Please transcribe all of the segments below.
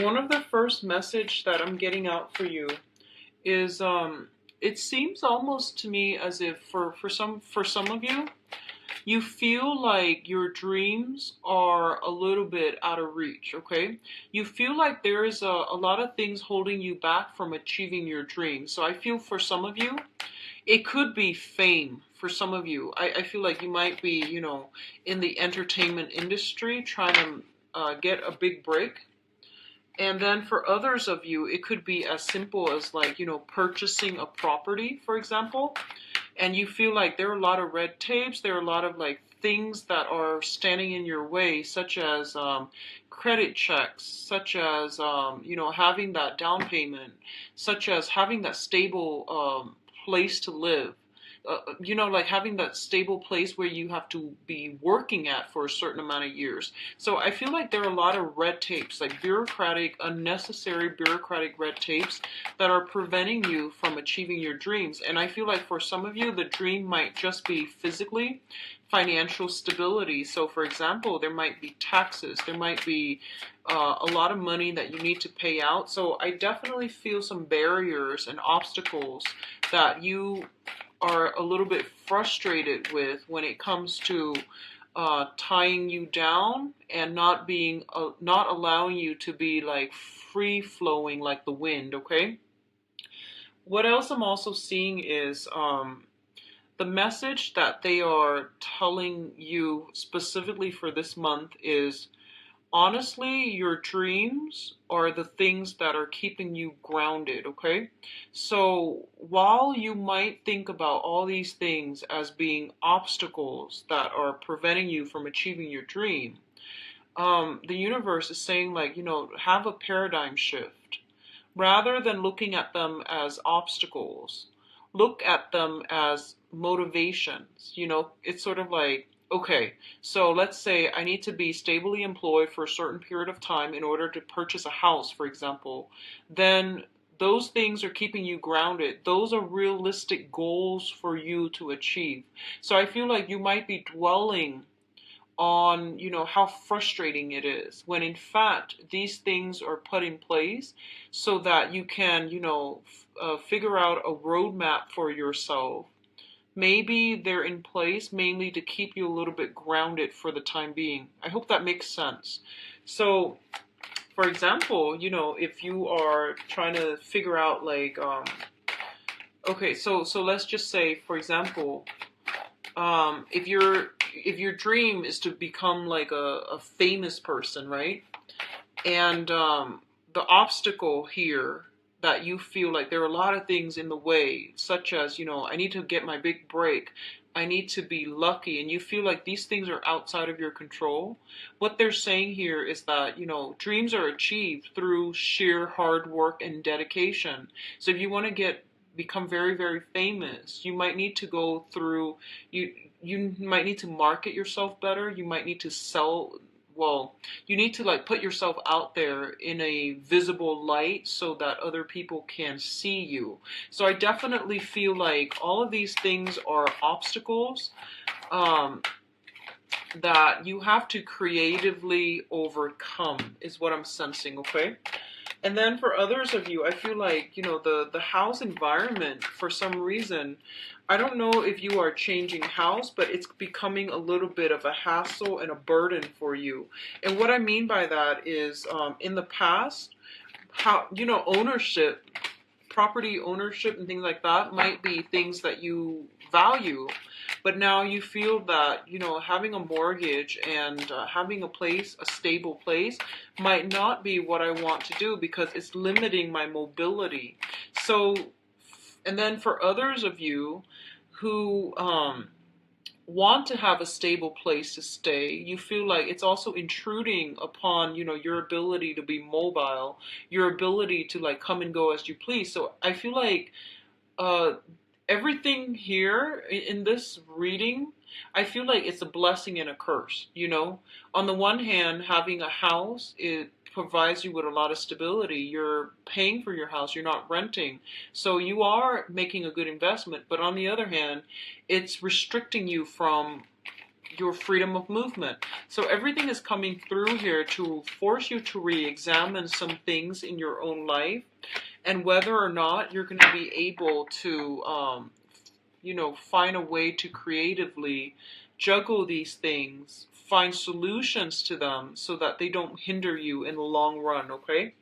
One of the first message that I'm getting out for you is it seems almost to me as if for some of you, you feel like your dreams are a little bit out of reach, okay? You feel like there is a lot of things holding you back from achieving your dreams. So I feel for some of you, it could be fame. For some of you, I feel like you might be, in the entertainment industry trying to get a big break. And then for others of you, it could be as simple as like, purchasing a property, for example, and you feel like there are a lot of red tapes, there are a lot of like things that are standing in your way, such as credit checks, such as, having that down payment, such as having that stable place to live. Like having that stable place where you have to be working at for a certain amount of years. So I feel like there are a lot of red tapes, like unnecessary bureaucratic red tapes that are preventing you from achieving your dreams. And I feel like for some of you, the dream might just be physically financial stability. So for example, there might be taxes, there might be a lot of money that you need to pay out. So I definitely feel some barriers and obstacles that you are a little bit frustrated with when it comes to tying you down and not allowing you to be like free flowing like the wind. Okay. What else I'm also seeing is the message that they are telling you specifically for this month is, honestly, your dreams are the things that are keeping you grounded, okay? So while you might think about all these things as being obstacles that are preventing you from achieving your dream, the universe is saying, like, have a paradigm shift. Rather than looking at them as obstacles, look at them as motivations. It's sort of like, okay, so let's say I need to be stably employed for a certain period of time in order to purchase a house, for example. Then those things are keeping you grounded. Those are realistic goals for you to achieve. So I feel like you might be dwelling on, how frustrating it is, when in fact these things are put in place so that you can, figure out a roadmap for yourself. Maybe they're in place mainly to keep you a little bit grounded for the time being. I hope that makes sense. So, for example, if you are trying to figure out like, okay, so let's just say, for example, if your dream is to become like a famous person, right? And the obstacle here that you feel like there are a lot of things in the way, such as, I need to get my big break, I need to be lucky, and you feel like these things are outside of your control. What they're saying here is that, dreams are achieved through sheer hard work and dedication. So if you want to become very, very famous, you might need to go through, you might need to market yourself better, you might need to sell, well, you need to like put yourself out there in a visible light so that other people can see you. So I definitely feel like all of these things are obstacles that you have to creatively overcome, is what I'm sensing, okay? And then for others of you, I feel like, the house environment, for some reason, I don't know if you are changing house, but it's becoming a little bit of a hassle and a burden for you. And what I mean by that is, in the past, how, ownership, property ownership and things like that might be things that you value. But now you feel that, having a mortgage and having a stable place, might not be what I want to do because it's limiting my mobility. So, and then for others of you who want to have a stable place to stay, you feel like it's also intruding upon, your ability to be mobile, your ability to like come and go as you please. So I feel like uh, everything here in this reading, I feel like it's a blessing and a curse. On the one hand, having a house, it provides you with a lot of stability. You're paying for your house, you're not renting. So you are making a good investment. But on the other hand, it's restricting you from your freedom of movement. So everything is coming through here to force you to re-examine some things in your own life, and whether or not you're going to be able to, find a way to creatively juggle these things, find solutions to them so that they don't hinder you in the long run, okay?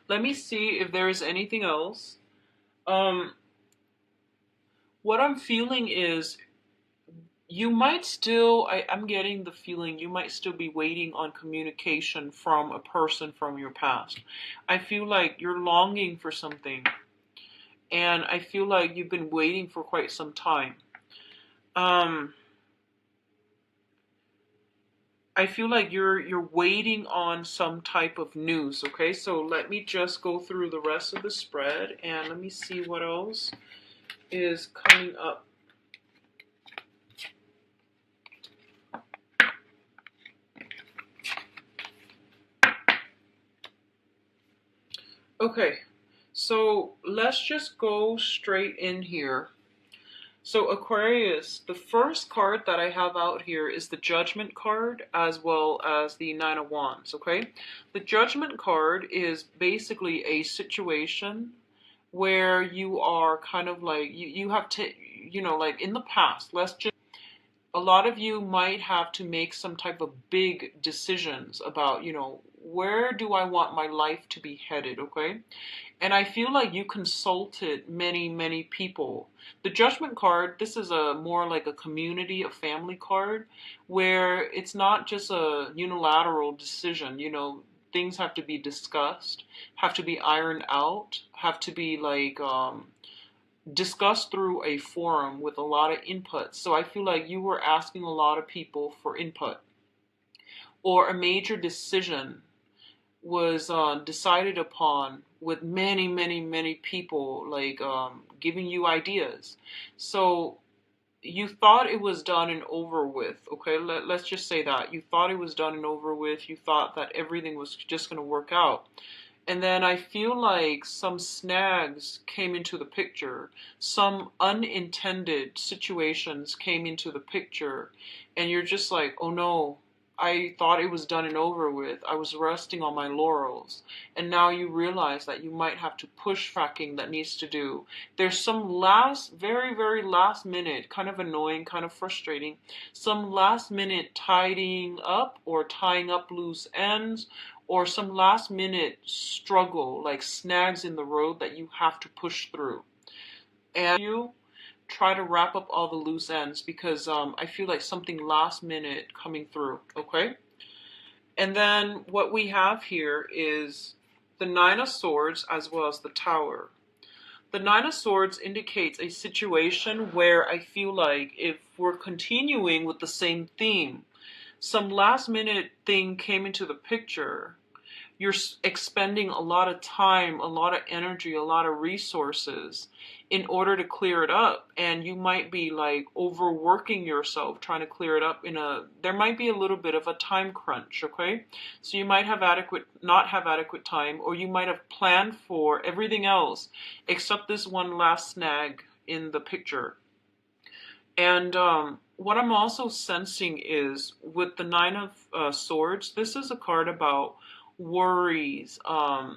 Let me see if there is anything else. What I'm feeling is you might still, I'm getting the feeling you might still be waiting on communication from a person from your past. I feel like you're longing for something, and I feel like you've been waiting for quite some time. I feel like you're waiting on some type of news, okay? So let me just go through the rest of the spread, and let me see what else is coming up. Okay, so let's just go straight in here. So Aquarius, the first card that I have out here is the Judgment card as well as the Nine of Wands, okay? The Judgment card is basically a situation where you are kind of like, you have to, like in the past, a lot of you might have to make some type of big decisions about, where do I want my life to be headed, okay? And I feel like you consulted many, many people. The Judgment card, this is a more like a community, a family card, where it's not just a unilateral decision, things have to be discussed, have to be ironed out, have to be like discussed through a forum with a lot of input. So I feel like you were asking a lot of people for input, or a major decision was decided upon with many, many, many people like giving you ideas. So you thought it was done and over with, okay? Let's just say that. You thought it was done and over with. You thought that everything was just going to work out. And then I feel like some snags came into the picture. Some unintended situations came into the picture. And you're just like, oh no, I thought it was done and over with. I was resting on my laurels. And now you realize that you might have to push tracking that needs to do. There's some very, very last minute, kind of annoying, kind of frustrating, some last minute tidying up or tying up loose ends, or some last minute struggle, like snags in the road that you have to push through. And you try to wrap up all the loose ends, because I feel like something last minute coming through, okay? And then what we have here is the Nine of Swords as well as the Tower. The Nine of Swords indicates a situation where I feel like if we're continuing with the same theme, some last minute thing came into the picture. You're expending a lot of time, a lot of energy, a lot of resources in order to clear it up. And you might be like overworking yourself trying to clear it up there might be a little bit of a time crunch, okay? So you might have not have adequate time, or you might have planned for everything else except this one last snag in the picture. And what I'm also sensing is with the Nine of Swords, this is a card about worries,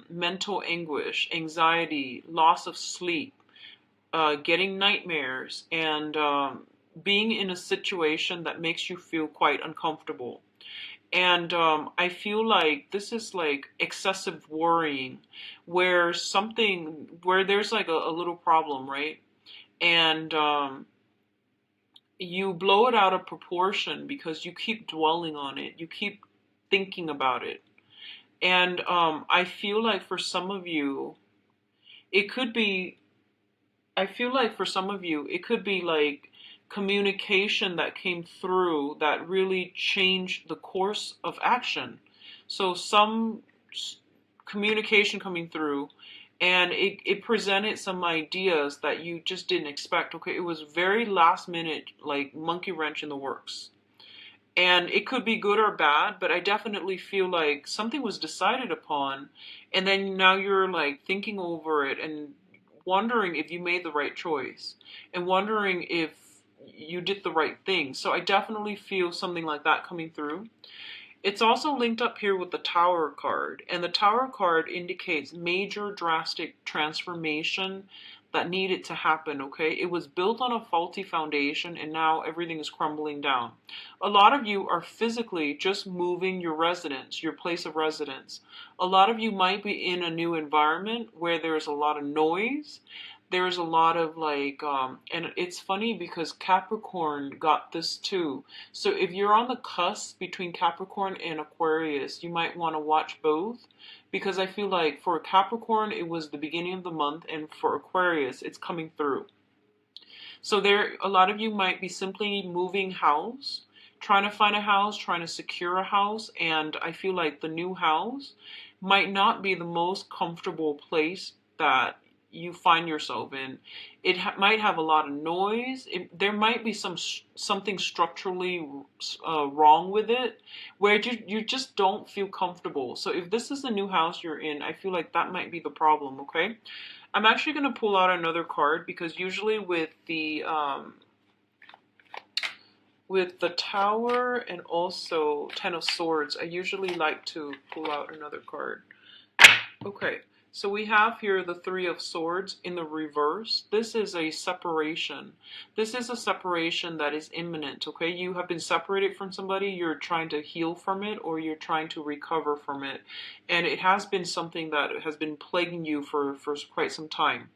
mental anguish, anxiety, loss of sleep, getting nightmares, and being in a situation that makes you feel quite uncomfortable. And I feel like this is like excessive worrying, where there's like a little problem, right? And you blow it out of proportion because you keep dwelling on it, you keep thinking about it. And I feel like for some of you, it could be like communication that came through that really changed the course of action. So some communication coming through, and it presented some ideas that you just didn't expect. Okay, it was very last minute, like monkey wrench in the works. And it could be good or bad, but I definitely feel like something was decided upon, and then now you're like thinking over it and wondering if you made the right choice, and wondering if you did the right thing. So I definitely feel something like that coming through. It's also linked up here with the Tower card, and the Tower card indicates major drastic transformation that needed to happen, okay? It was built on a faulty foundation and now everything is crumbling down. A lot of you are physically just moving your residence, your place of residence. A lot of you might be in a new environment where there's a lot of noise. There's a lot of and it's funny because Capricorn got this too. So if you're on the cusp between Capricorn and Aquarius, you might want to watch both, because I feel like for Capricorn it was the beginning of the month, and for Aquarius it's coming through. So there, a lot of you might be simply moving house, trying to find a house, trying to secure a house, and I feel like the new house might not be the most comfortable place that you find yourself in. It might have a lot of noise. There might be something structurally wrong with it, where you just don't feel comfortable. So if this is the new house you're in, I feel like that might be the problem, okay? I'm actually going to pull out another card, because usually with the Tower and also Ten of Swords, I usually like to pull out another card. Okay, so we have here the Three of Swords in the reverse. This is a separation. This is a separation that is imminent, okay? You have been separated from somebody, you're trying to heal from it, or you're trying to recover from it. And it has been something that has been plaguing you for quite some time.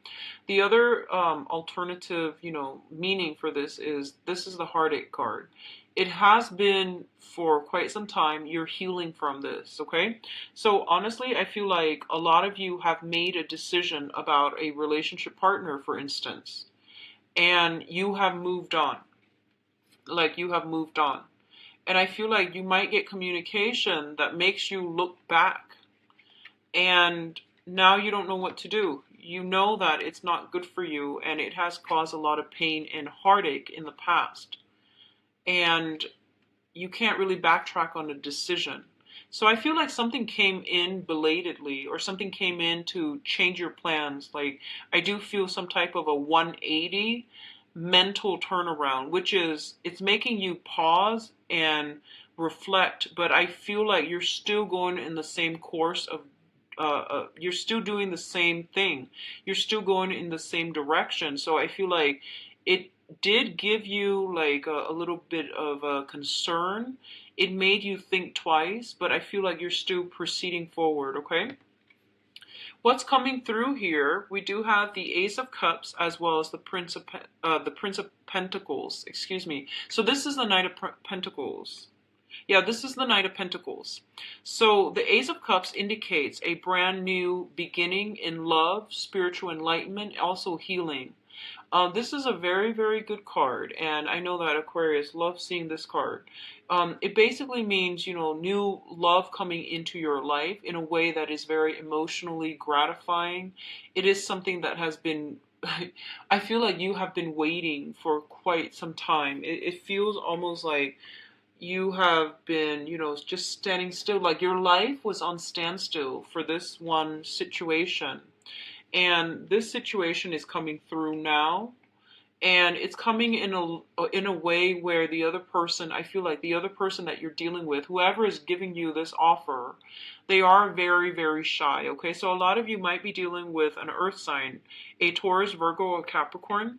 The other alternative, meaning for this is the Heartache card. It has been for quite some time. You're healing from this, okay? So honestly, I feel like a lot of you have made a decision about a relationship partner, for instance, and you have moved on. Like, you have moved on. And I feel like you might get communication that makes you look back, and now you don't know what to do. You know that it's not good for you, and it has caused a lot of pain and heartache in the past. And you can't really backtrack on a decision. So I feel like something came in belatedly, or something came in to change your plans. Like, I do feel some type of a 180 mental turnaround, which is, it's making you pause and reflect, but I feel like you're still going in the same course of you're still doing the same thing. You're still going in the same direction. So I feel like it did give you like a little bit of a concern. It made you think twice, but I feel like you're still proceeding forward, okay? What's coming through here, we do have the Ace of Cups as well as the Prince of Pentacles, excuse me. So this is the Knight of Pentacles. Yeah, this is the Knight of Pentacles. So the Ace of Cups indicates a brand new beginning in love, spiritual enlightenment, also healing. This is a very, very good card, and I know that Aquarius loves seeing this card. It basically means, new love coming into your life in a way that is very emotionally gratifying. It is something that has been, I feel like you have been waiting for quite some time. It feels almost like you have been, just standing still, like your life was on standstill for this one situation. And this situation is coming through now, and it's coming in a way where the other person, I feel like the other person that you're dealing with, whoever is giving you this offer, they are very, very shy, okay? So a lot of you might be dealing with an earth sign, a Taurus, Virgo, or Capricorn.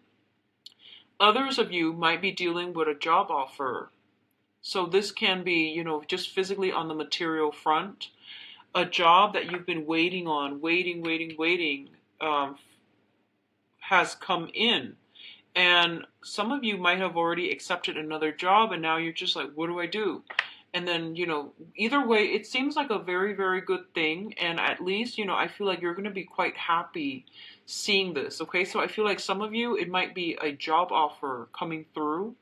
Others of you might be dealing with a job offer. So this can be, just physically on the material front. A job that you've been waiting on, waiting, has come in. And some of you might have already accepted another job, and now you're just like, what do I do? And then, either way, it seems like a very, very good thing. And at least, I feel like you're going to be quite happy seeing this, okay? So I feel like some of you, it might be a job offer coming through.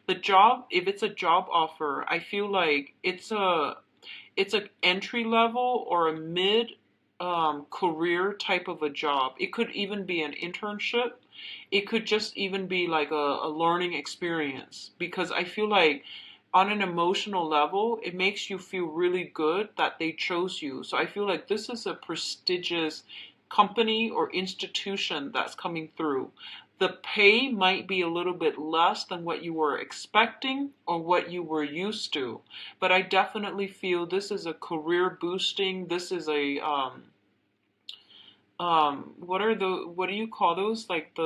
The job, if it's a job offer, I feel like it's an entry level or a mid career type of a job. It could even be an internship. It could just even be like a learning experience, because I feel like on an emotional level, it makes you feel really good that they chose you. So I feel like this is a prestigious company or institution that's coming through. The pay might be a little bit less than what you were expecting or what you were used to, but I definitely feel this is a career boosting. This is a what do you call those? Like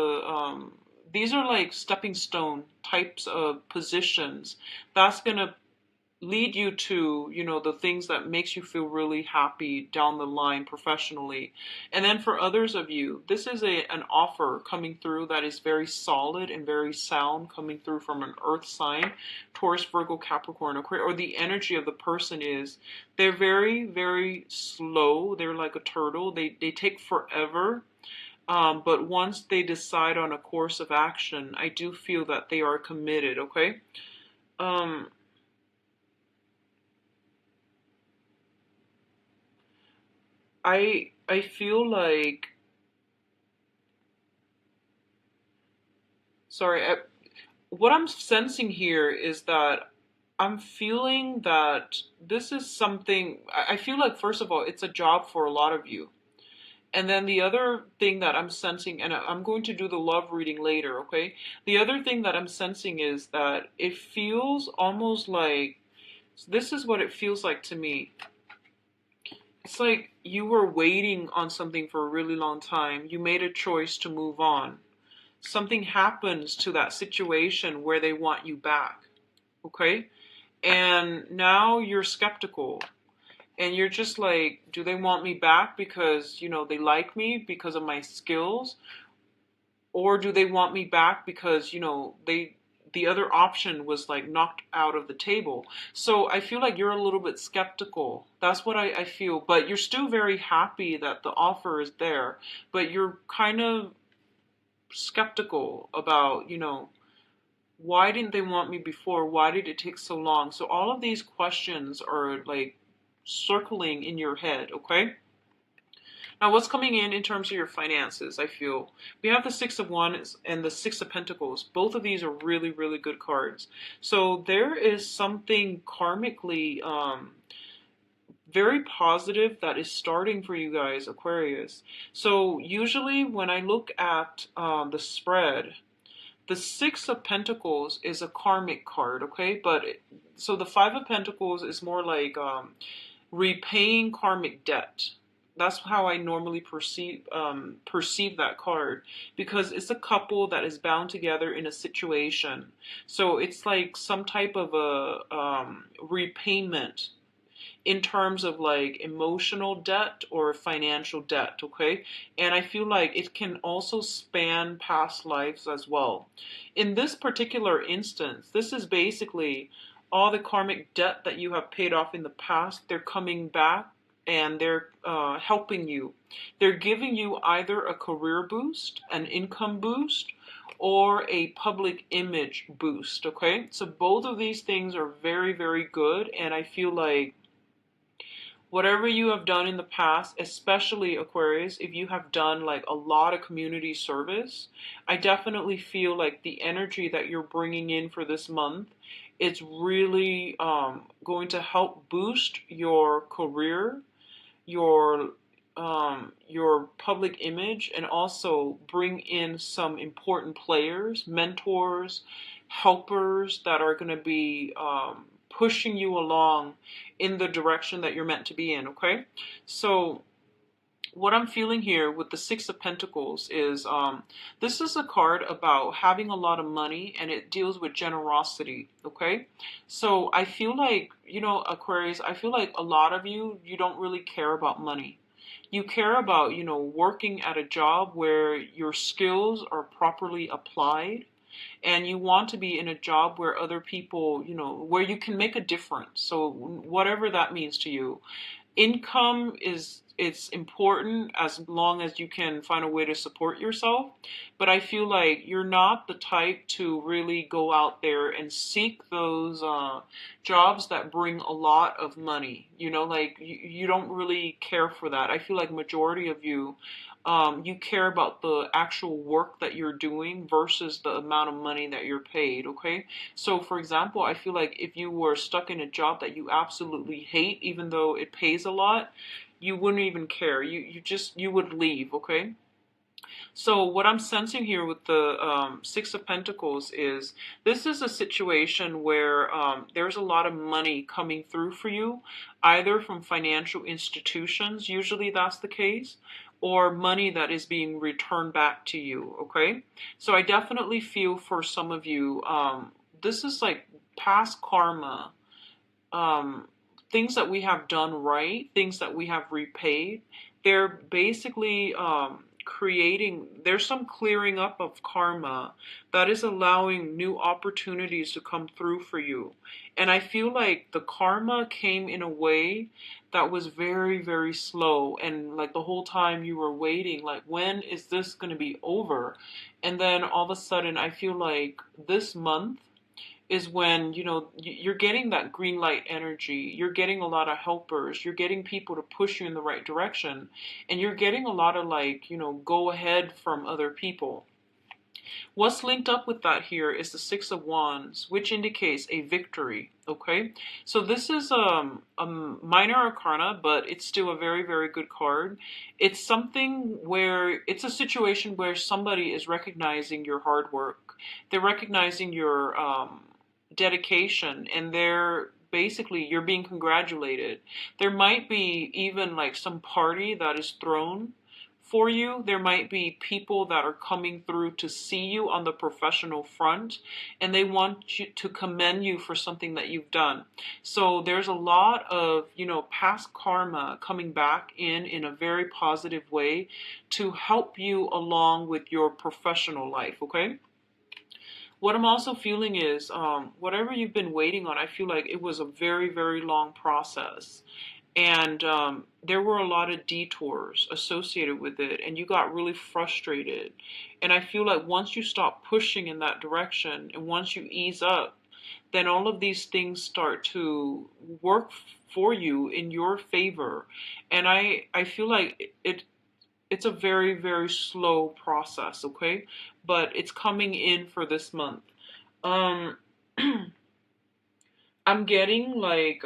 these are like stepping stone types of positions. That's gonna lead you to, the things that makes you feel really happy down the line professionally. And then for others of you, this is an offer coming through that is very solid and very sound, coming through from an earth sign, Taurus, Virgo, Capricorn, Aquarius, or the energy of the person is, they're very, very slow. They're like a turtle. They take forever. But once they decide on a course of action, I do feel that they are committed, okay? Um, I feel like, sorry, what I'm sensing here is that I'm feeling that this is something, I feel like, first of all, it's a job for a lot of you. And then the other thing that I'm sensing, and I'm going to do the love reading later, okay? The other thing that I'm sensing is that it feels almost like, this is what it feels like to me. It's like you were waiting on something for a really long time. You made a choice to move on. Something happens to that situation where they want you back, okay? And now you're skeptical. And you're just like, do they want me back because, they like me because of my skills? Or do they want me back because, the other option was like knocked out of the table. So I feel like you're a little bit skeptical. That's what I feel. But you're still very happy that the offer is there. But you're kind of skeptical about, why didn't they want me before? Why did it take so long? So all of these questions are like circling in your head, okay? Now, what's coming in terms of your finances, I feel? We have the Six of Wands and the Six of Pentacles. Both of these are really, really good cards. So there is something karmically very positive that is starting for you guys, Aquarius. So usually when I look at the spread, the Six of Pentacles is a karmic card, okay? So the Five of Pentacles is more like repaying karmic debt. That's how I normally perceive that card, because it's a couple that is bound together in a situation. So it's like some type of a repayment in terms of like emotional debt or financial debt, okay? And I feel like it can also span past lives as well. In this particular instance, this is basically all the karmic debt that you have paid off in the past. They're coming back and they're helping you. They're giving you either a career boost, an income boost, or a public image boost, okay? So both of these things are very, very good, and I feel like whatever you have done in the past, especially Aquarius, if you have done like a lot of community service, I definitely feel like the energy that you're bringing in for this month, it's really going to help boost your career, your public image, and also bring in some important players, mentors, helpers that are going to be pushing you along in the direction that you're meant to be in, okay? So what I'm feeling here with the Six of Pentacles is this is a card about having a lot of money, and it deals with generosity, okay? So I feel like, Aquarius, I feel like a lot of you don't really care about money. You care about, working at a job where your skills are properly applied, and you want to be in a job where other people, where you can make a difference. So whatever that means to you. Income it's important as long as you can find a way to support yourself. But I feel like you're not the type to really go out there and seek those jobs that bring a lot of money. Like you don't really care for that. I feel like majority of you, you care about the actual work that you're doing versus the amount of money that you're paid, okay? So, for example, I feel like if you were stuck in a job that you absolutely hate, even though it pays a lot, you wouldn't even care. You would leave, okay? So what I'm sensing here with the Six of Pentacles is this is a situation where there's a lot of money coming through for you, either from financial institutions, usually that's the case, or money that is being returned back to you, okay? So I definitely feel for some of you, this is like past karma, um, things that we have done right, things that we have repaid. They're basically creating, there's some clearing up of karma that is allowing new opportunities to come through for you. And I feel like the karma came in a way that was very, very slow. And like the whole time you were waiting, like, when is this going to be over? And then all of a sudden, I feel like this month is when, you know, you're getting that green light energy. You're getting a lot of helpers. You're getting people to push you in the right direction. And you're getting a lot of, like, you know, go ahead from other people. What's linked up with that here is the Six of Wands, which indicates a victory, okay? So this is a minor arcana, but it's still a very, very good card. It's something where, it's a situation where somebody is recognizing your hard work. They're recognizing your dedication, and they're basically, you're being congratulated. There might be even like some party that is thrown for you. There might be people that are coming through to see you on the professional front, and they want you to commend you for something that you've done. So there's a lot of, you know, past karma coming back in a very positive way to help you along with your professional life, okay? What I'm also feeling is whatever you've been waiting on, I feel like it was a very, very long process. And there were a lot of detours associated with it, and you got really frustrated. And I feel like once you stop pushing in that direction and once you ease up, then all of these things start to work for you in your favor. And I feel like it's a very, very slow process, okay? But it's coming in for this month. Um, I'm getting like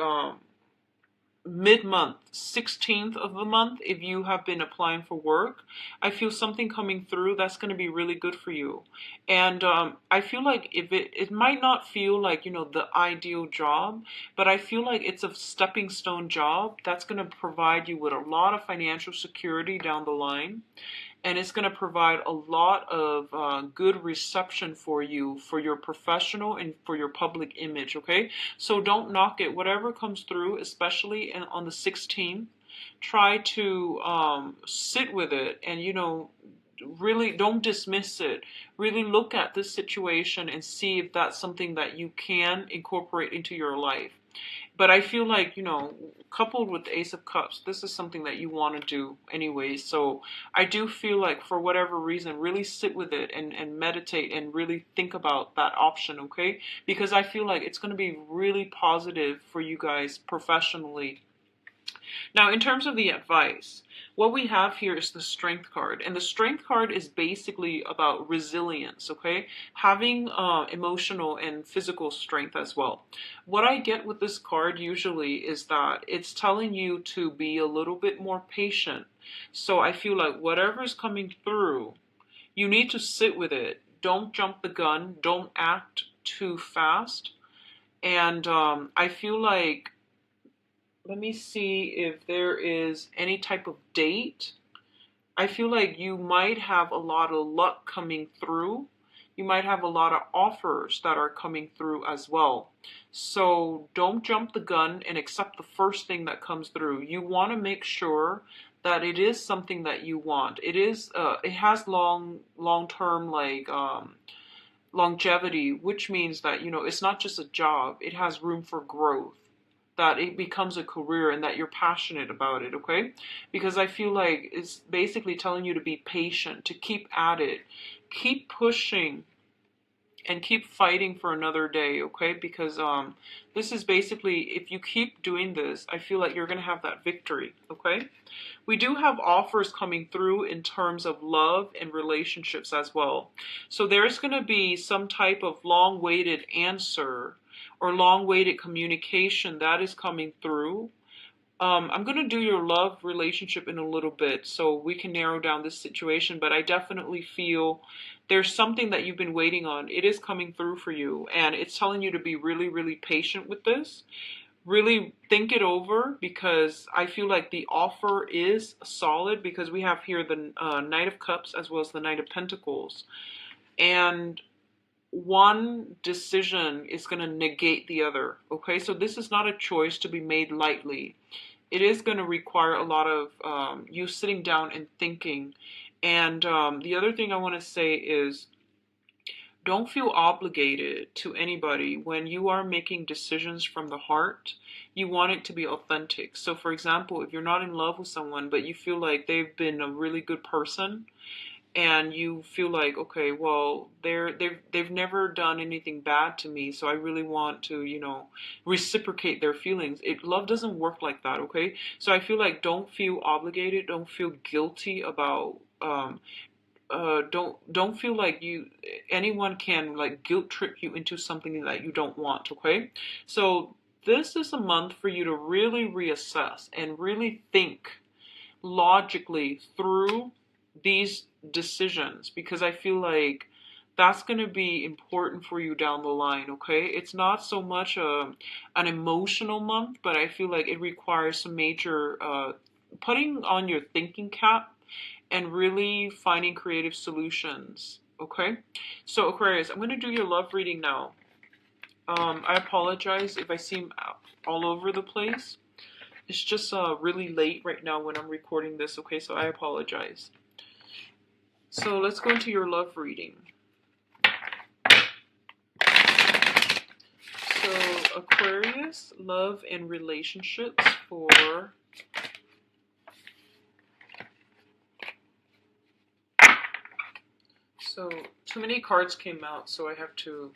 mid-month, 16th of the month, if you have been applying for work, I feel something coming through that's going to be really good for you. And I feel like if it might not feel like, you know, the ideal job, but I feel like it's a stepping stone job that's going to provide you with a lot of financial security down the line. And it's going to provide a lot of good reception for you, for your professional and for your public image, okay? So don't knock it. Whatever comes through, especially on the 16th, try to sit with it and, you know, really don't dismiss it. Really look at this situation and see if that's something that you can incorporate into your life. But I feel like, you know, coupled with the Ace of Cups, this is something that you want to do anyway. So I do feel like for whatever reason, really sit with it and meditate and really think about that option, okay? Because I feel like it's going to be really positive for you guys professionally. Now, in terms of the advice, what we have here is the Strength card. And the Strength card is basically about resilience, okay? Having emotional and physical strength as well. What I get with this card usually is that it's telling you to be a little bit more patient. So I feel like whatever's coming through, you need to sit with it. Don't jump the gun. Don't act too fast. And I feel like, let me see if there is any type of date. I feel like you might have a lot of luck coming through. You might have a lot of offers that are coming through as well. So don't jump the gun and accept the first thing that comes through. You want to make sure that it is something that you want. It is. It has long-term like longevity, which means that, you know, it's not just a job. It has room for growth, that it becomes a career and that you're passionate about it, okay? Because I feel like it's basically telling you to be patient, to keep at it, keep pushing, and keep fighting for another day, okay? Because this is basically, if you keep doing this, I feel like you're going to have that victory, okay? We do have offers coming through in terms of love and relationships as well. So there's going to be some type of long-awaited answer or long-awaited communication that is coming through I'm going to do your love relationship in a little bit so we can narrow down this situation, but I definitely feel there's something that you've been waiting on. It is coming through for you, and it's telling you to be really, really patient with this. Really think it over, because I feel like the offer is solid, because we have here the Knight of Cups as well as the Knight of Pentacles. And one decision is going to negate the other. Okay, so this is not a choice to be made lightly. It is going to require a lot of you sitting down and thinking. And the other thing I want to say is, don't feel obligated to anybody when you are making decisions from the heart. You want it to be authentic. So, for example, if you're not in love with someone, but you feel like they've been a really good person, and you feel like, okay, well, they've never done anything bad to me, so I really want to, reciprocate their feelings. Love doesn't work like that, okay? So I feel like, don't feel obligated, don't feel guilty about don't feel like anyone can like guilt trip you into something that you don't want, okay? So this is a month for you to really reassess and really think logically through these decisions, because I feel like that's going to be important for you down the line, okay? It's not so much an emotional month, but I feel like it requires some major putting on your thinking cap and really finding creative solutions, okay? So Aquarius, I'm going to do your love reading now. I apologize if I seem all over the place. It's just really late right now when I'm recording this, okay? So I apologize. So let's go into your love reading. So Aquarius, love and relationships for so too many cards came out, so I have to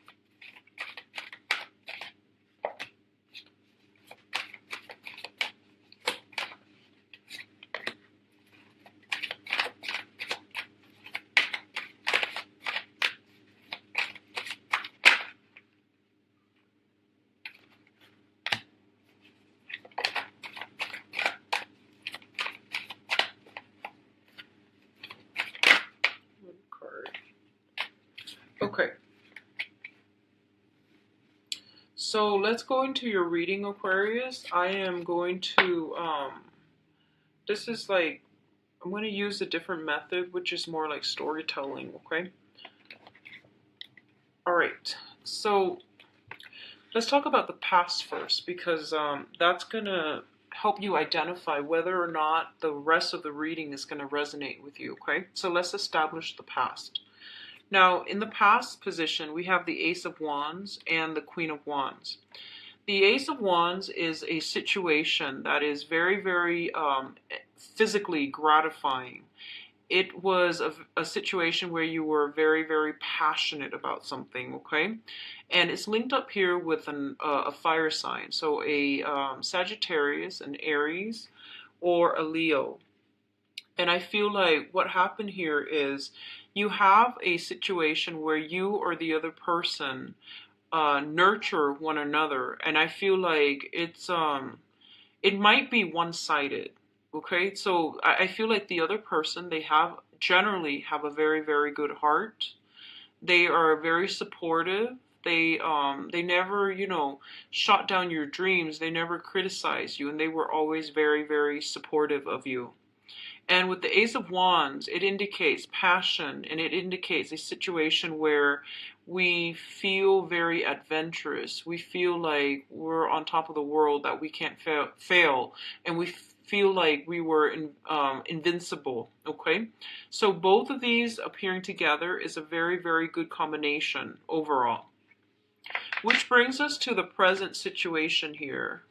okay. So let's go into your reading, Aquarius. I am going to, this is like, I'm going to use a different method, which is more like storytelling, okay? All right. So let's talk about the past first, because that's going to help you identify whether or not the rest of the reading is going to resonate with you, okay? So let's establish the past. Now, in the past position, we have the Ace of Wands and the Queen of Wands. The Ace of Wands is a situation that is very, very physically gratifying. It was a situation where you were very, very passionate about something, okay? And it's linked up here with a fire sign. So a Sagittarius, an Aries, or a Leo. And I feel like what happened here is you have a situation where you or the other person nurture one another, and I feel like it might be one-sided. Okay, so I feel like the other person, they generally have a very, very good heart. They are very supportive. They never, shot down your dreams. They never criticize you, and they were always very, very supportive of you. And with the Ace of Wands, it indicates passion, and it indicates a situation where we feel very adventurous. We feel like we're on top of the world, that we can't fail, and we feel like we were invincible, okay? So both of these appearing together is a very, very good combination overall. Which brings us to the present situation here.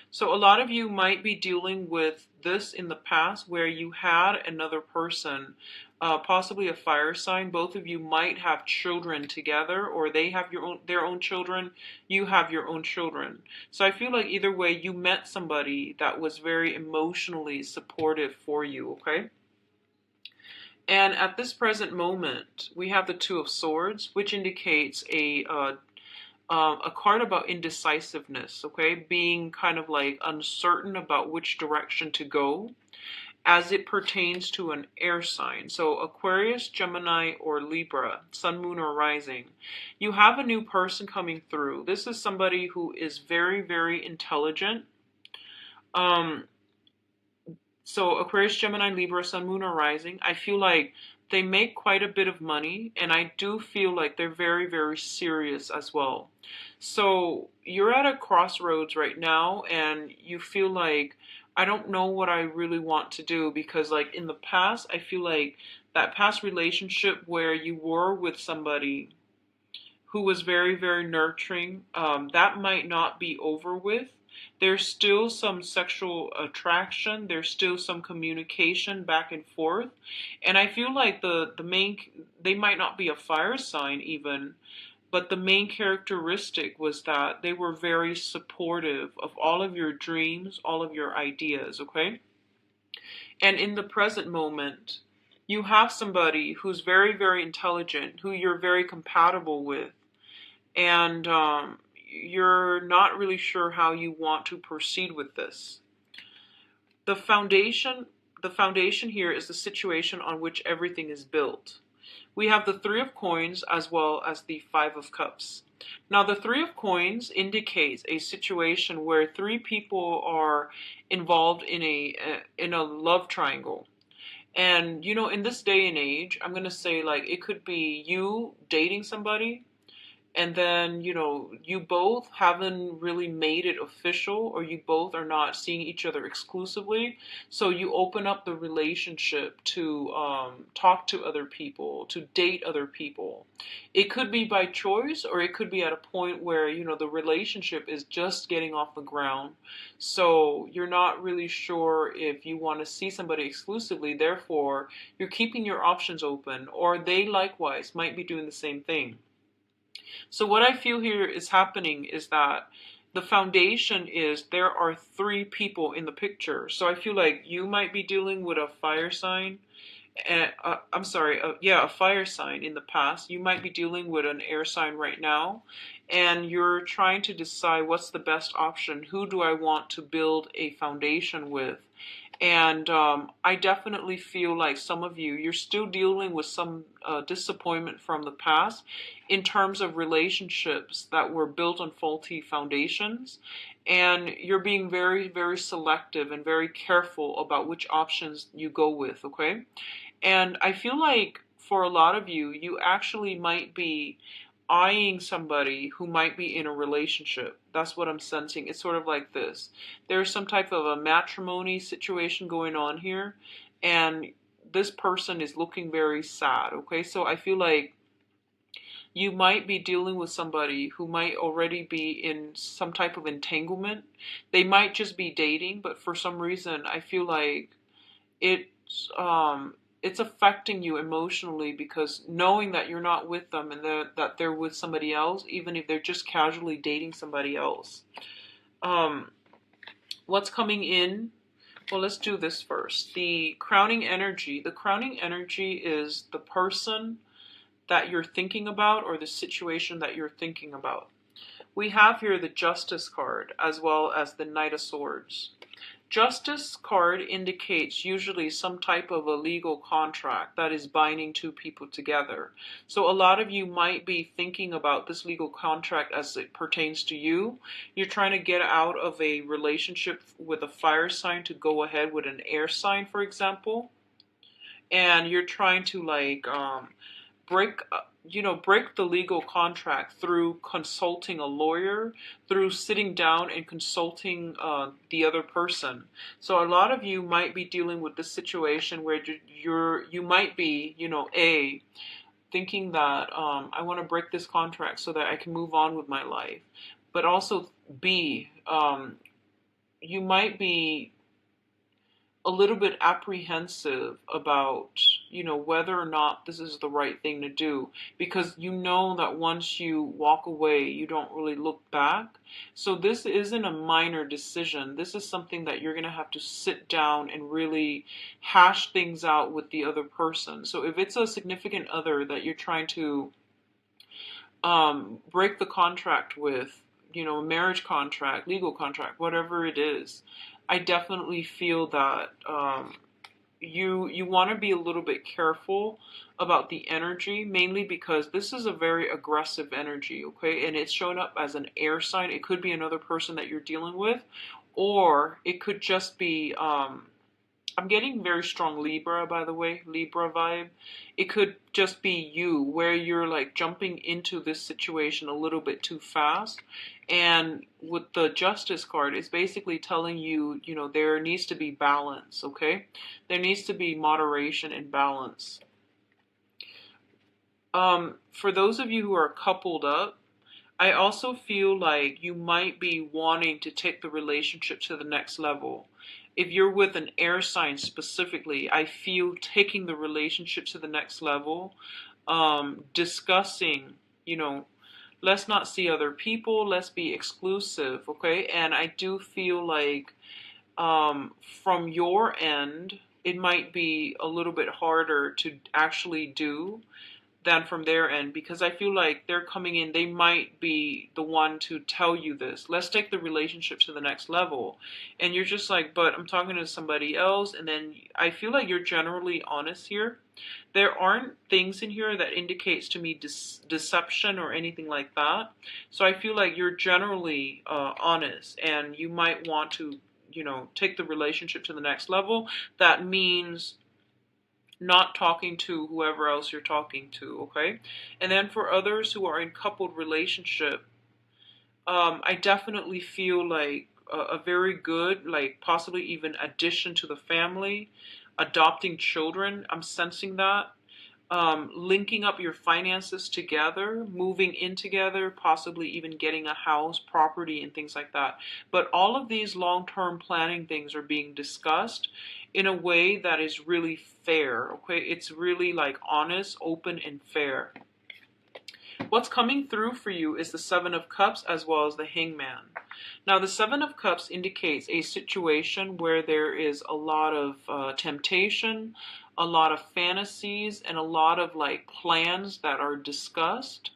So a lot of you might be dealing with this in the past, where you had another person, possibly a fire sign. Both of you might have children together, or they have their own children, you have your own children. So I feel like either way, you met somebody that was very emotionally supportive for you, okay? And at this present moment, we have the Two of Swords, which indicates a card about indecisiveness, okay? Being kind of like uncertain about which direction to go as it pertains to an air sign. So Aquarius, Gemini, or Libra, Sun, Moon, or Rising. You have a new person coming through. This is somebody who is very, very intelligent. Um, so Aquarius, Gemini, Libra, Sun, Moon, or Rising. I feel like they make quite a bit of money, and I do feel like they're very, very serious as well. So you're at a crossroads right now, and you feel like, I don't know what I really want to do, because like in the past, I feel like that past relationship where you were with somebody who was very, very nurturing, that might not be over with. There's still some sexual attraction. There's still some communication back and forth. And I feel like the main, they might not be a fire sign even, but the main characteristic was that they were very supportive of all of your dreams, all of your ideas, okay? And in the present moment, you have somebody who's very, very intelligent, who you're very compatible with, and you're not really sure how you want to proceed with this. The foundation, the foundation here is the situation on which everything is built. We have the Three of Coins as well as the Five of Cups. Now, the Three of Coins indicates a situation where three people are involved in a love triangle. And you know, in this day and age, I'm gonna say like it could be you dating somebody, and then you know you both haven't really made it official, or you both are not seeing each other exclusively, so you open up the relationship to talk to other people, to date other people. It could be by choice, or it could be at a point where you know the relationship is just getting off the ground, so you're not really sure if you want to see somebody exclusively, therefore you're keeping your options open, or they likewise might be doing the same thing. So what I feel here is happening is that the foundation is there are three people in the picture. So I feel like you might be dealing with a fire sign. I'm sorry, yeah, a fire sign in the past. You might be dealing with an air sign right now, and you're trying to decide what's the best option. Who do I want to build a foundation with? And I definitely feel like some of you, you're still dealing with some disappointment from the past in terms of relationships that were built on faulty foundations. And you're being very, very selective and very careful about which options you go with, okay? And I feel like for a lot of you, you actually might be eyeing somebody who might be in a relationship. That's what I'm sensing. It's sort of like this. There's some type of a matrimony situation going on here, and this person is looking very sad, okay? So I feel like you might be dealing with somebody who might already be in some type of entanglement. They might just be dating, but for some reason, I feel like it's it's affecting you emotionally, because knowing that you're not with them and that they're with somebody else, even if they're just casually dating somebody else. What's coming in? Well, let's do this first. The crowning energy. The crowning energy is the person that you're thinking about, or the situation that you're thinking about. We have here the Justice card as well as the Knight of Swords. Justice card indicates usually some type of a legal contract that is binding two people together. So a lot of you might be thinking about this legal contract as it pertains to you. You're trying to get out of a relationship with a fire sign to go ahead with an air sign, for example. And you're trying to like break break the legal contract through consulting a lawyer, through sitting down and consulting the other person. So a lot of you might be dealing with this situation where you might be thinking that I want to break this contract so that I can move on with my life, but also B, you might be a little bit apprehensive about, whether or not this is the right thing to do, because you know that once you walk away, you don't really look back. So this isn't a minor decision. This is something that you're going to have to sit down and really hash things out with the other person. So if it's a significant other that you're trying to break the contract with, a marriage contract, legal contract, whatever it is. I definitely feel that you want to be a little bit careful about the energy, mainly because this is a very aggressive energy, okay? And it's showing up as an air sign. It could be another person that you're dealing with, or it could just be I'm getting very strong Libra, by the way, Libra vibe. It could just be you, where you're like jumping into this situation a little bit too fast. And with the Justice card, it's basically telling you, there needs to be balance, okay? There needs to be moderation and balance. For those of you who are coupled up, I also feel like you might be wanting to take the relationship to the next level. If you're with an air sign specifically, I feel taking the relationship to the next level, discussing, let's not see other people, let's be exclusive, okay? And I do feel like from your end, it might be a little bit harder to actually do than from their end, because I feel like they're coming in, they might be the one to tell you this. Let's take the relationship to the next level. And you're just like, but I'm talking to somebody else. And then I feel like you're generally honest here. There aren't things in here that indicates to me deception or anything like that. So I feel like you're generally honest, and you might want to, take the relationship to the next level. That means not talking to whoever else you're talking to, okay? And then for others who are in coupled relationship, I definitely feel like a very good, like possibly even addition to the family, adopting children. I'm sensing that. Linking up your finances together, moving in together, possibly even getting a house, property, and things like that. But all of these long-term planning things are being discussed in a way that is really fair, okay? It's really like honest, open, and fair. What's coming through for you is the Seven of Cups as well as the Hangman. Now, the Seven of Cups indicates a situation where there is a lot of temptation, a lot of fantasies, and a lot of like plans that are discussed,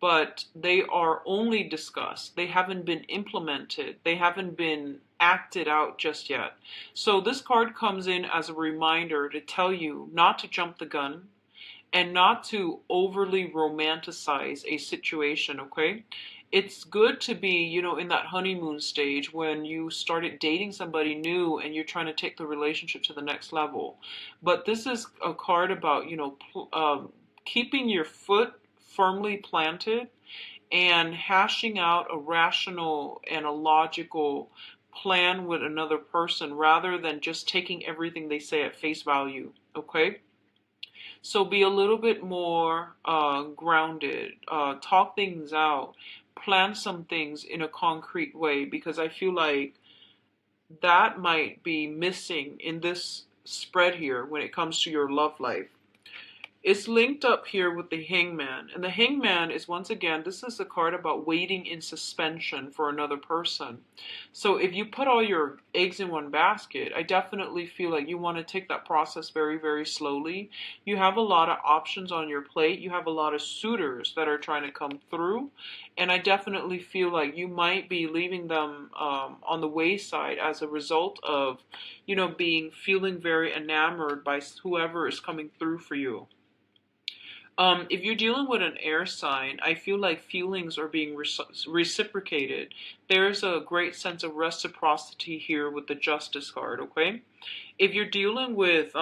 but they are only discussed. They haven't been implemented. They haven't been acted out just yet. So this card comes in as a reminder to tell you not to jump the gun and not to overly romanticize a situation, okay? It's good to be, in that honeymoon stage when you started dating somebody new and you're trying to take the relationship to the next level. But this is a card about, keeping your foot firmly planted and hashing out a rational and a logical plan with another person rather than just taking everything they say at face value, okay? So be a little bit more grounded, talk things out, plan some things in a concrete way, because I feel like that might be missing in this spread here when it comes to your love life. It's linked up here with the Hangman. And the Hangman is, once again, this is a card about waiting in suspension for another person. So if you put all your eggs in one basket, I definitely feel like you want to take that process very, very slowly. You have a lot of options on your plate. You have a lot of suitors that are trying to come through. And I definitely feel like you might be leaving them on the wayside as a result of, feeling very enamored by whoever is coming through for you. If you're dealing with an air sign, I feel like feelings are being reciprocated. There's a great sense of reciprocity here with the Justice card, okay? If you're dealing with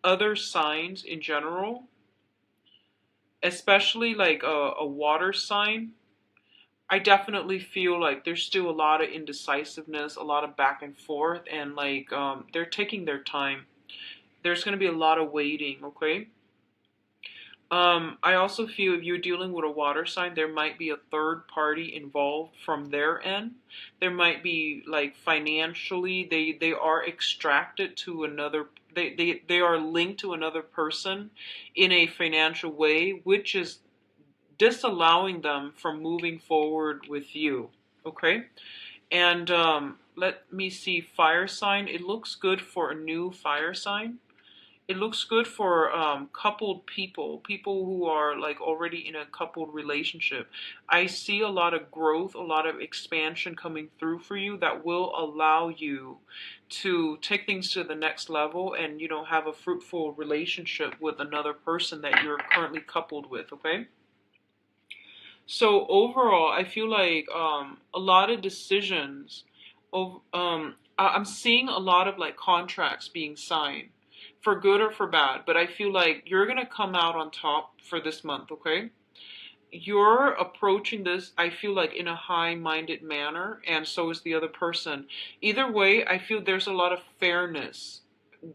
other signs in general, especially like a water sign, I definitely feel like there's still a lot of indecisiveness, a lot of back and forth, and like they're taking their time. There's going to be a lot of waiting, okay? I also feel if you're dealing with a water sign, there might be a third party involved from their end. There might be like financially, they are extracted to another, they are linked to another person in a financial way, which is disallowing them from moving forward with you. Okay? And let me see, fire sign. It looks good for a new fire sign. It looks good for coupled people, people who are like already in a coupled relationship. I see a lot of growth, a lot of expansion coming through for you that will allow you to take things to the next level and, you know, have a fruitful relationship with another person that you're currently coupled with, okay? So overall, I feel like a lot of decisions. I'm seeing a lot of like contracts being signed, for good or for bad. But I feel like you're gonna come out on top for this month. Okay, you're approaching this, I feel like, in a high-minded manner, and so is the other person. Either way, I feel there's a lot of fairness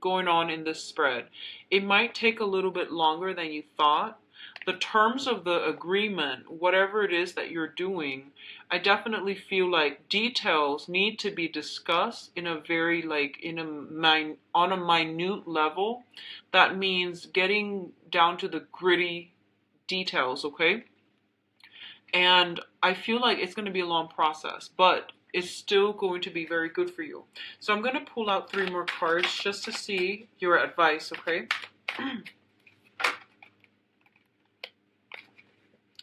going on in this spread. It might take a little bit longer than you thought. The terms of the agreement, whatever it is that you're doing, I definitely feel like details need to be discussed in a very like on a minute level. That means getting down to the gritty details, okay? And I feel like it's going to be a long process, but it's still going to be very good for you. So I'm going to pull out 3 more cards just to see your advice, okay?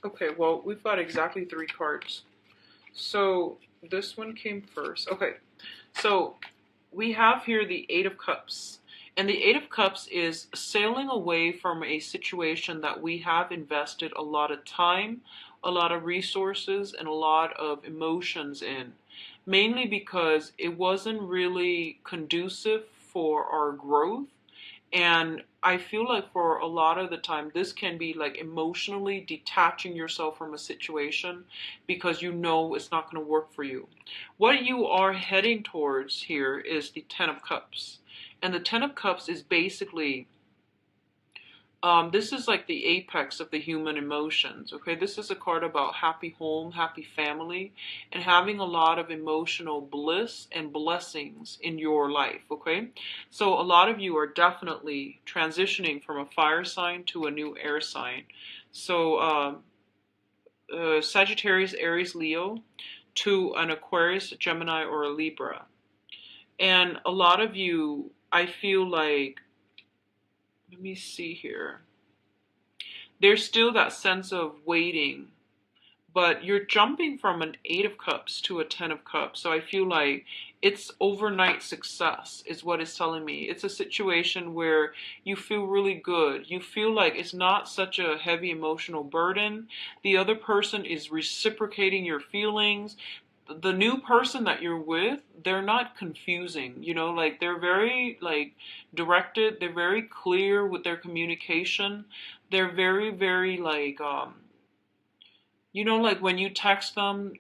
Okay, well, we've got exactly 3 cards. So this one came first. Okay, so we have here the 8 of Cups. And the 8 of Cups is sailing away from a situation that we have invested a lot of time, a lot of resources, and a lot of emotions in. Mainly because it wasn't really conducive for our growth. And I feel like for a lot of the time, this can be like emotionally detaching yourself from a situation because you know it's not going to work for you. What you are heading towards here is the 10 of Cups. And the 10 of Cups is basically, this is like the apex of the human emotions, okay? This is a card about happy home, happy family, and having a lot of emotional bliss and blessings in your life, okay? So a lot of you are definitely transitioning from a fire sign to a new air sign. So Sagittarius, Aries, Leo, to an Aquarius, Gemini, or a Libra. And a lot of you, I feel like, let me see here. There's still that sense of waiting, but you're jumping from an 8 of Cups to a 10 of Cups. So I feel like it's overnight success is what it's telling me. It's a situation where you feel really good. You feel like it's not such a heavy emotional burden. The other person is reciprocating your feelings. The new person that you're with, they're not confusing, you know, like they're very like directed, they're very clear with their communication. They're very, very like you know, like when you text them,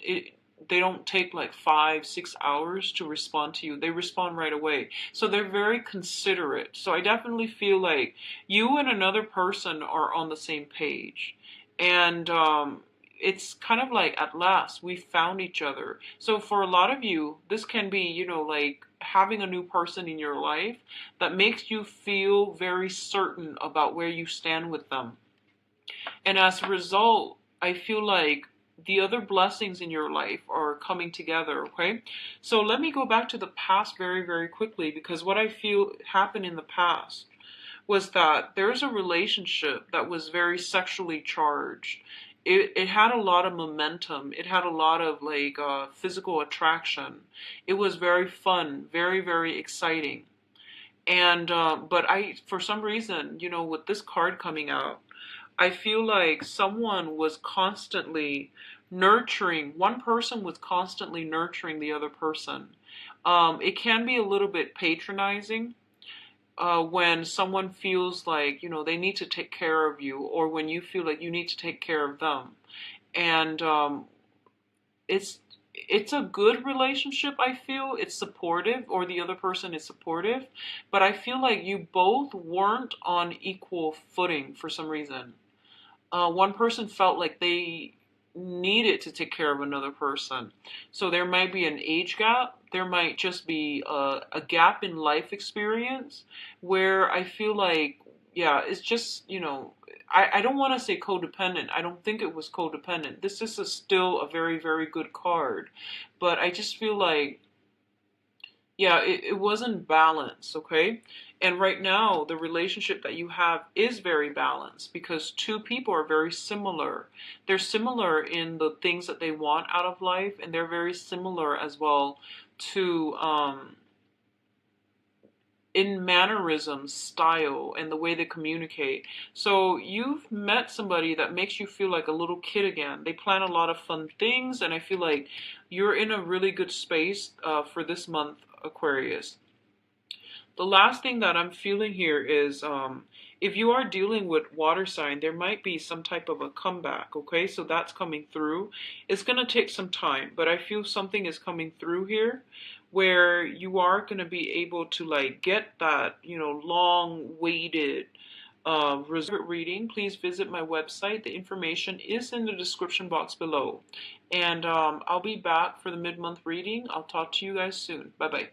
they don't take like 5, 6 hours to respond to you. They respond right away. So they're very considerate. So I definitely feel like you and another person are on the same page. And it's kind of like at last we found each other. So for a lot of you, this can be, you know, like having a new person in your life that makes you feel very certain about where you stand with them. And as a result, I feel like the other blessings in your life are coming together, okay? So let me go back to the past very, very quickly, because what I feel happened in the past was that there's a relationship that was very sexually charged. It had a lot of momentum. It had a lot of like physical attraction. It was very fun, very, very exciting. And but for some reason, you know, with this card coming out, I feel like someone was constantly nurturing, one person was constantly nurturing the other person. It can be a little bit patronizing when someone feels like, you know, they need to take care of you, or when you feel like you need to take care of them. And it's it's a good relationship. I feel it's supportive, or the other person is supportive, but I feel like you both weren't on equal footing for some reason. One person felt like they needed to take care of another person. So there might be an age gap. There might just be a gap in life experience where I feel like, yeah, it's just, you know, I don't want to say codependent. I don't think it was codependent. This is still a very, very good card. But I just feel like, yeah, it wasn't balanced, okay? And right now, the relationship that you have is very balanced because two people are very similar. They're similar in the things that they want out of life, and they're very similar as well to in mannerisms, style, and the way they communicate. So you've met somebody that makes you feel like a little kid again. They plan a lot of fun things, and I feel like you're in a really good space for this month, Aquarius. The last thing that I'm feeling here is if you are dealing with water sign, there might be some type of a comeback, okay? So that's coming through. It's going to take some time, but I feel something is coming through here where you are going to be able to like get that, you know, long waited reserve reading. Please visit my website. The information is in the description box below. And I'll be back for the mid-month reading. I'll talk to you guys soon. Bye-bye.